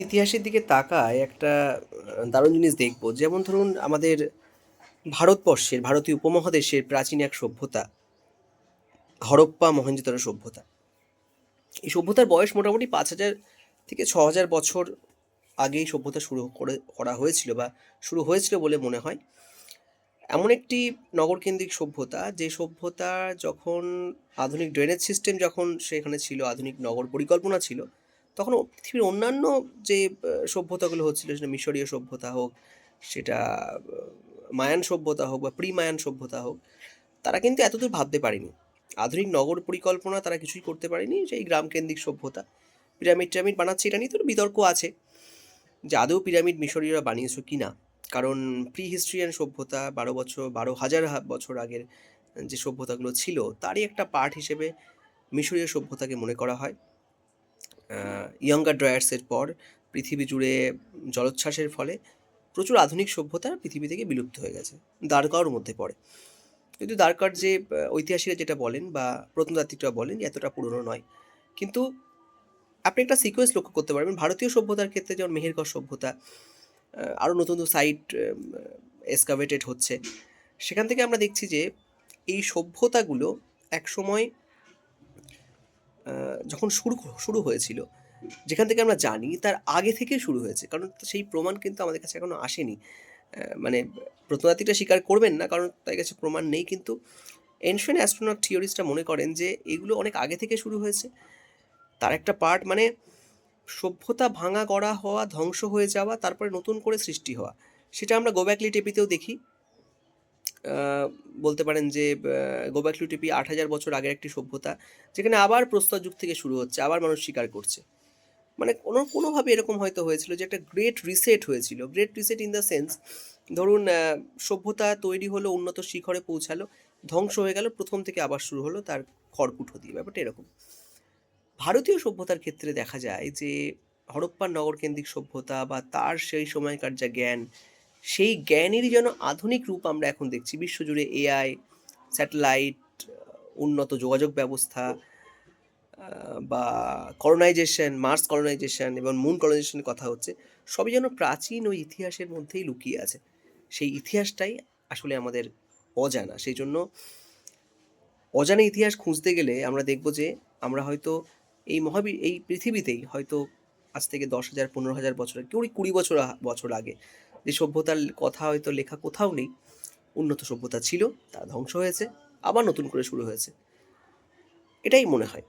ইতিহাসের দিকে তাকায় একটা দারুণ জিনিস দেখব। যেমন ধরুন আমাদের ভারতবর্ষের, ভারতীয় উপমহাদেশের প্রাচীন এক সভ্যতা, হরপ্পা মহেঞ্জোদারো সভ্যতা। এই সভ্যতার বয়স মোটামুটি ৫,০০০ থেকে ৬,০০০ বছর আগেই সভ্যতা করা হয়েছিল বা শুরু হয়েছিল বলে মনে হয়। এমন একটি নগরকেন্দ্রিক সভ্যতা, যে সভ্যতা যখন আধুনিক ড্রেনেজ সিস্টেম যখন সেখানে ছিল, আধুনিক নগর পরিকল্পনা ছিল, তখন পৃথিবীর অন্যান্য যে সভ্যতাগুলো হচ্ছিল, সেটা মিশরীয় সভ্যতা হোক, সেটা মায়ান সভ্যতা হোক বা প্রি মায়ান সভ্যতা হোক, তারা কিন্তু এতদূর ভাবতে পারেনি। আধুনিক নগর পরিকল্পনা তারা কিছুই করতে পারেনি। সেই গ্রামকেন্দ্রিক সভ্যতা পিরামিড টিরামিড বানাচ্ছে, এটা নিয়ে তো বিতর্ক আছে যে আদৌ পিরামিড মিশরীয়রা বানিয়েছে কি না। কারণ প্রি হিস্ট্রিয়ান সভ্যতা ১২,০০০ বছর আগের যে সভ্যতাগুলো ছিল, তারই একটা পার্ট হিসেবে মিশরীয় সভ্যতাকে মনে করা হয়। ইয়ঙ্গার ড্রায়ার্সের পর পৃথিবী জুড়ে জলোচ্ছ্বাসের ফলে প্রচুর আধুনিক সভ্যতা পৃথিবী থেকে বিলুপ্ত হয়ে গেছে, দ্বারকার মধ্যে পড়ে। কিন্তু দ্বারকার যে ঐতিহাসিকরা যেটা বলেন বা প্রত্নতাত্ত্বিকরা বলেন যে এতটা পুরনো নয়। কিন্তু আপনি একটা সিকোয়েন্স লক্ষ্য করতে পারবেন ভারতীয় সভ্যতার ক্ষেত্রে, যেমন মেহেরগড় সভ্যতা, আরও নতুন নতুন সাইট এক্সকাভেটেড হচ্ছে। সেখান থেকে আমরা দেখছি যে এই সভ্যতাগুলো একসময় যখন শুরু হয়েছিল, যেখান থেকে আমরা জানি তার আগে থেকে শুরু হয়েছে, কারণ সেই প্রমাণ কিন্তু আমাদের কাছে এখনো আসেনি। মানে প্রত্নতাত্ত্বিকরা স্বীকার করবেন না, কারণ তাদের কাছে প্রমাণ নেই। কিন্তু এনশিয়েন্ট অ্যাস্ট্রোনট থিওরিস্টরা মনে করেন যে এগুলো অনেক আগে থেকে শুরু হয়েছে। তার একটা পার্ট, মানে সভ্যতা ভাঙা গড়া হওয়া, ধ্বংস হয়ে যাওয়া, তারপরে নতুন করে সৃষ্টি হওয়া। সেটা আমরা গোব্যাকলি টেপিতেও দেখি। বলতে পারেন যে গোব্যাকলি টেপি ৮,০০০ বছর আগের একটি সভ্যতা, যেখানে আবার প্রস্তর যুগ থেকে শুরু হচ্ছে, আবার মানুষ স্বীকার করছে। মানে কোনোভাবে এরকম হয়তো হয়েছিল যে একটা গ্রেট রিসেট হয়েছিল। Great reset in the sense, ধরুন সভ্যতা তৈরি হলো, উন্নত শিখরে পৌঁছালো, ধ্বংস হয়ে গেল, প্রথম থেকে আবার শুরু হলো তার খড়কুটো দিয়ে। ব্যাপারটা এরকম। ভারতীয় সভ্যতার ক্ষেত্রে দেখা যায় যে হরপ্পার নগরকেন্দ্রিক সভ্যতা বা তার সেই সময়কার যা জ্ঞান, সেই জ্ঞানেরই যেন আধুনিক রূপ আমরা এখন দেখছি বিশ্বজুড়ে। এআই, স্যাটেলাইট, উন্নত যোগাযোগ ব্যবস্থা, বা কলোনাইজেশন, মার্স কলোনাইজেশন এবং মুন কলোনাইজেশনের কথা হচ্ছে, সবই যেন প্রাচীন ওই ইতিহাসের মধ্যেই লুকিয়ে আছে। সেই ইতিহাসটাই আসলে আমাদের অজানা। সেই জন্য অজানা ইতিহাস খুঁজতে গেলে আমরা দেখব যে আমরা হয়তো এই পৃথিবীতেই হয়তো আজ থেকে ১০,০০০, ১৫,০০০ বছর আগে, ২০ বছর বছর আগে যে সভ্যতার কথা হয়তো লেখা কোথাও নেই, উন্নত সভ্যতা ছিল, তা ধ্বংস হয়েছে, আবার নতুন করে শুরু হয়েছে। এটাই মনে হয়।